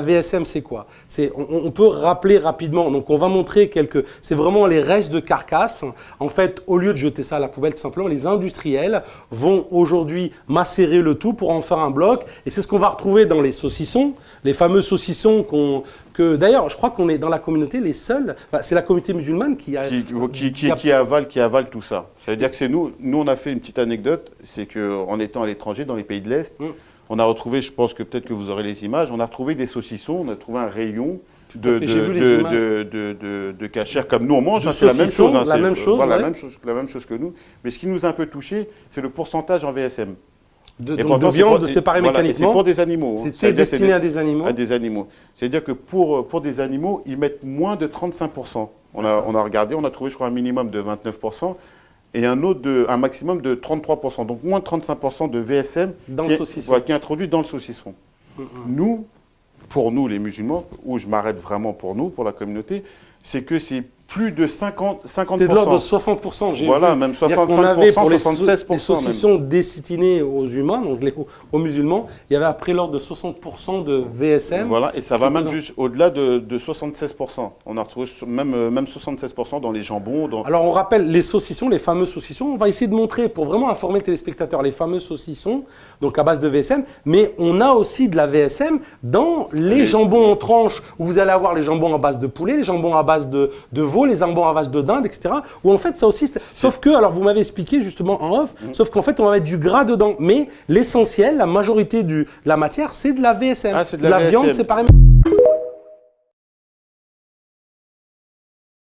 VSM, c'est quoi? On peut rappeler rapidement. Donc, on va montrer quelques. C'est vraiment les restes de carcasse. En fait, au lieu de jeter ça à la poubelle, tout simplement, les industriels vont aujourd'hui macérer le tout pour en faire un bloc. Et c'est ce qu'on va retrouver dans les saucissons, les fameux saucissons d'ailleurs, je crois qu'on est dans la communauté les seuls. Enfin, c'est la communauté musulmane qui avale tout ça. Ça veut dire que c'est nous. Nous, on a fait une petite anecdote. C'est qu'en étant à l'étranger, dans les pays de l'Est, on a retrouvé, je pense que peut-être que vous aurez les images, on a retrouvé des saucissons, on a trouvé un rayon de cachère comme nous on mange. C'est la même chose. La même chose, voilà, la même chose que nous. Mais ce qui nous a un peu touché, c'est le pourcentage en VSM. De viande séparée mécaniquement. C'est pour des animaux. C'était destiné à des animaux. À des animaux. C'est-à-dire que pour des animaux, ils mettent moins de 35%. On a regardé, on a trouvé, je crois, un minimum de 29%. Et un maximum de 33%, donc moins de 35% de VSM qui est introduit dans le saucisson. Nous, pour nous les musulmans, où je m'arrête vraiment pour nous, pour la communauté, c'est que c'est plus de 50%. C'était de l'ordre de 60%. Voilà, même 65%, on avait pour 76%. Les saucissons destinés aux humains, donc aux musulmans, il y avait après l'ordre de 60% de VSM. Voilà, et ça va même juste au-delà de 76%. On a retrouvé même 76% dans les jambons. Alors on rappelle les saucissons, les fameux saucissons. On va essayer de montrer, pour vraiment informer les téléspectateurs, les fameux saucissons, donc à base de VSM. Mais on a aussi de la VSM dans les jambons en tranches, où vous allez avoir les jambons à base de poulet, les jambons à base de veau, les jambons à base de dinde, etc. Où en fait ça aussi, sauf que, alors vous m'avez expliqué justement en off, sauf qu'en fait on va mettre du gras dedans. Mais l'essentiel, la majorité de la matière, c'est de la VSM. Ah, c'est de la VSM. viande séparée.